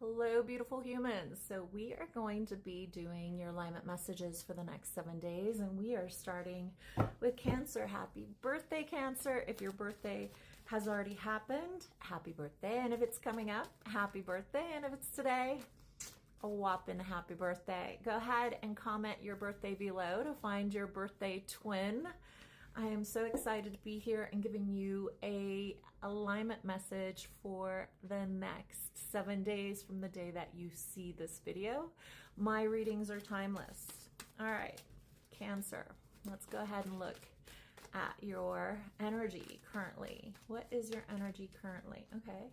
Hello, beautiful humans. So we are going to be doing your alignment messages for the next 7 days, and we are starting with Cancer. Happy birthday, Cancer. If your birthday has already happened, happy birthday. And if it's coming up, happy birthday. And if it's today, a whopping happy birthday. Go ahead and comment your birthday below to find your birthday twin. I am so excited to be here and giving you a alignment message for the next 7 days from the day that you see this video. My readings are timeless. All right, Cancer, let's go ahead and look at your energy currently. What is your energy currently? Okay.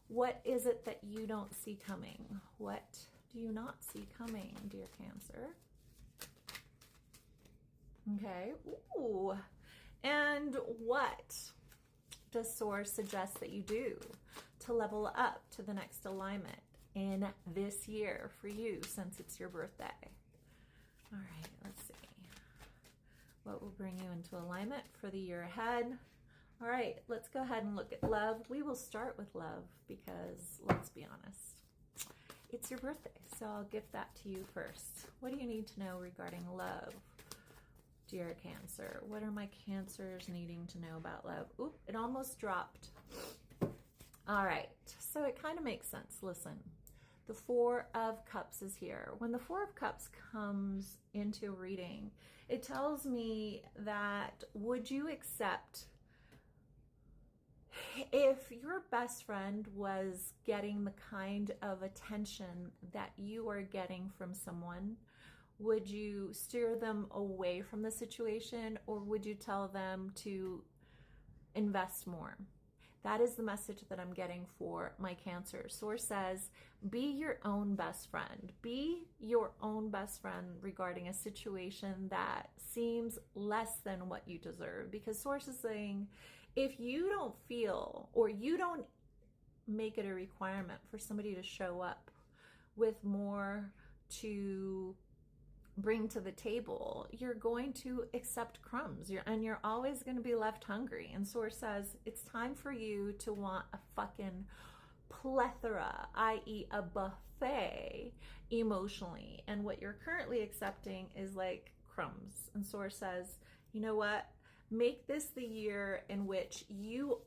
What is it that you don't see coming? What do you not see coming, dear Cancer? Okay. Ooh. And what does Source suggest that you do to level up to the next alignment in this year for you, since it's your birthday? All right, let's see. What will bring you into alignment for the year ahead? All right, let's go ahead and look at love. We will start with love because, let's be honest, it's your birthday, so I'll gift that to you first. What do you need to know regarding love, dear Cancer? What are my Cancers needing to know about love? Oop, it almost dropped. All right, so it kind of makes sense. Listen, the Four of Cups is here. When the Four of Cups comes into a reading, it tells me that would you accept if your best friend was getting the kind of attention that you are getting from someone? Would you steer them away from the situation, or would you tell them to invest more? That is the message that I'm getting for my Cancer. Source says, be your own best friend. Be your own best friend regarding a situation that seems less than what you deserve. Because Source is saying, if you don't feel, or you don't make it a requirement for somebody to show up with more to bring to the table, you're going to accept crumbs, and you're always going to be left hungry. And Source says it's time for you to want a fucking plethora, i.e. a buffet emotionally, and what you're currently accepting is like crumbs. And Source says, you know what, make this the year in which you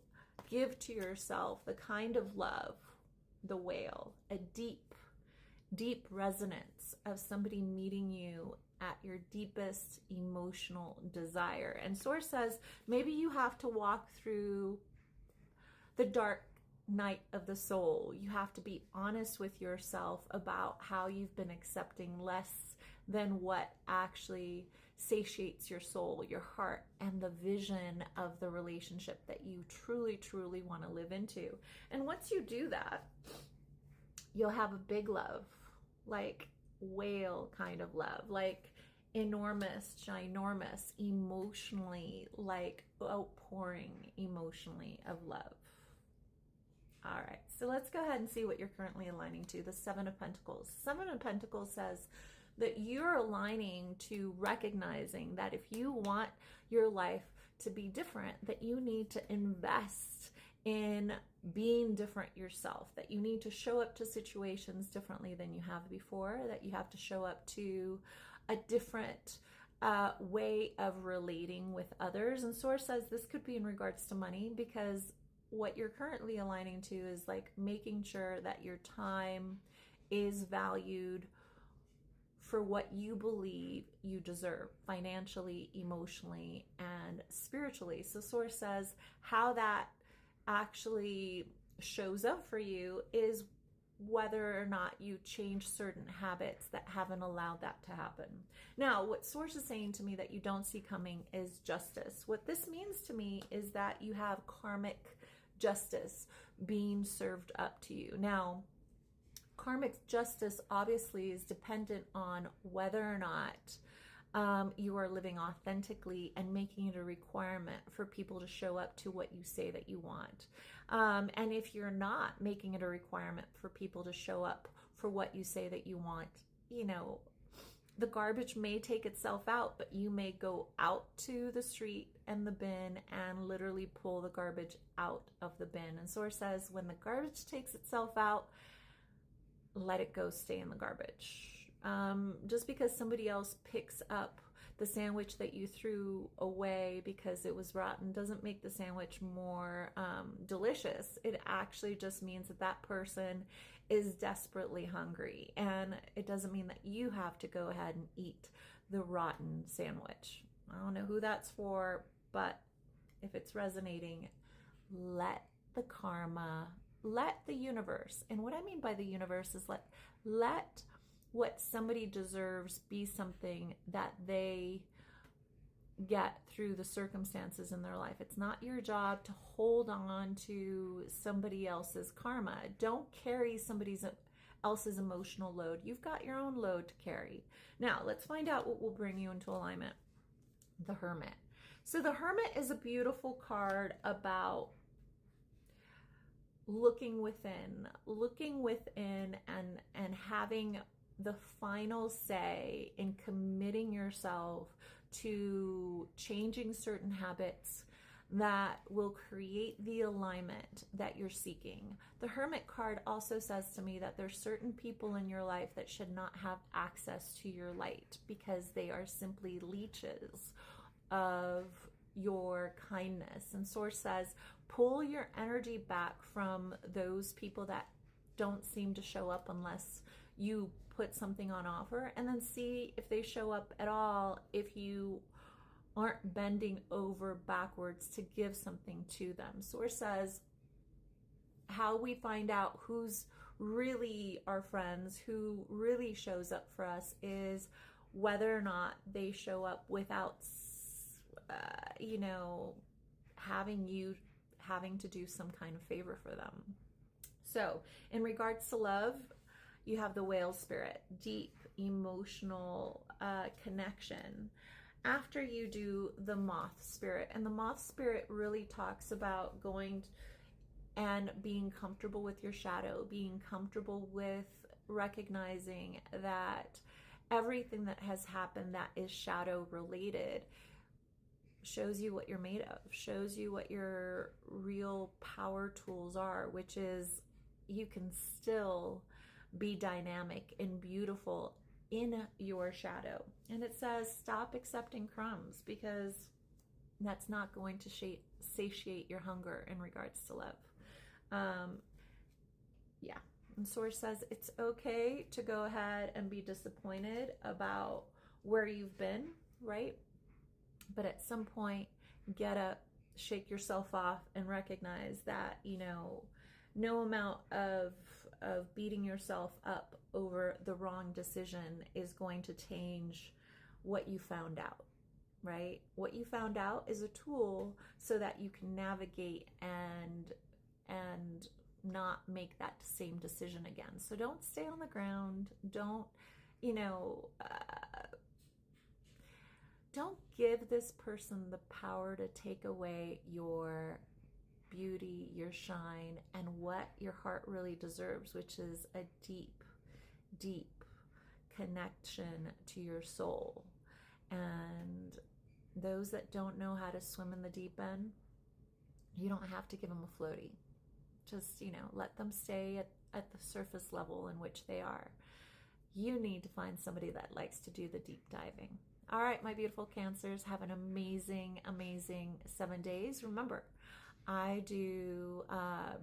give to yourself the kind of love, the whale, a deep resonance of somebody meeting you at your deepest emotional desire. And Source says maybe you have to walk through the dark night of the soul. You have to be honest with yourself about how you've been accepting less than what actually satiates your soul, your heart, and the vision of the relationship that you truly want to live into. And once you do that, you'll have a big love, like whale kind of love, like enormous, ginormous, emotionally, like outpouring emotionally of love. All right, so let's go ahead and see what you're currently aligning to. The Seven of Pentacles. Seven of Pentacles says that you're aligning to recognizing that if you want your life to be different, that you need to invest in being different yourself, that you need to show up to situations differently than you have before, that you have to show up to a different way of relating with others. And Source says this could be in regards to money, because what you're currently aligning to is like making sure that your time is valued for what you believe you deserve financially, emotionally, and spiritually. So Source says how that actually shows up for you is whether or not you change certain habits that haven't allowed that to happen. Now, what Source is saying to me that you don't see coming is justice. What this means to me is that you have karmic justice being served up to you. Now, karmic justice obviously is dependent on whether or not you are living authentically and making it a requirement for people to show up to what you say that you want. And if you're not making it a requirement for people to show up for what you say that you want, you know, the garbage may take itself out, but you may go out to the street and the bin and literally pull the garbage out of the bin. And Source says when the garbage takes itself out, let it go, stay in the garbage. Just because somebody else picks up the sandwich that you threw away because it was rotten doesn't make the sandwich more delicious. It actually just means that that person is desperately hungry, and it doesn't mean that you have to go ahead and eat the rotten sandwich. I don't know who that's for, but if it's resonating, let the karma, let the universe, and what I mean by the universe is let what somebody deserves be something that they get through the circumstances in their life. It's not your job to hold on to somebody else's karma. Don't carry somebody else's emotional load. You've got your own load to carry. Now, let's find out what will bring you into alignment. The Hermit. So the Hermit is a beautiful card about looking within and having the final say in committing yourself to changing certain habits that will create the alignment that you're seeking. The Hermit card also says to me that there's certain people in your life that should not have access to your light because they are simply leeches of your kindness. And Source says, pull your energy back from those people that don't seem to show up unless you put something on offer, and then see if they show up at all if you aren't bending over backwards to give something to them. Source says how we find out who's really our friends, who really shows up for us, is whether or not they show up without having to do some kind of favor for them. So in regards to love, you have the Whale spirit, deep emotional connection. After you do the Moth spirit, and the Moth spirit really talks about going and being comfortable with your shadow, being comfortable with recognizing that everything that has happened that is shadow related shows you what you're made of, shows you what your real power tools are, which is you can still be dynamic and beautiful in your shadow. And it says stop accepting crumbs because that's not going to satiate your hunger in regards to love. Yeah. And Source says it's okay to go ahead and be disappointed about where you've been, right? But at some point, get up, shake yourself off, and recognize that, no amount of beating yourself up over the wrong decision is going to change what you found out, right? What you found out is a tool so that you can navigate and not make that same decision again. So don't stay on the ground. Don't give this person the power to take away your beauty, your shine, and what your heart really deserves, which is a deep, deep connection to your soul. And those that don't know how to swim in the deep end, you don't have to give them a floaty. Just, let them stay at the surface level in which they are. You need to find somebody that likes to do the deep diving. All right, my beautiful Cancers, have an amazing, amazing 7 days. Remember, I do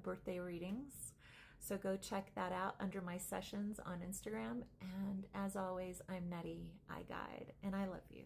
birthday readings, so go check that out under my sessions on Instagram. And as always, I'm Nery, I guide, and I love you.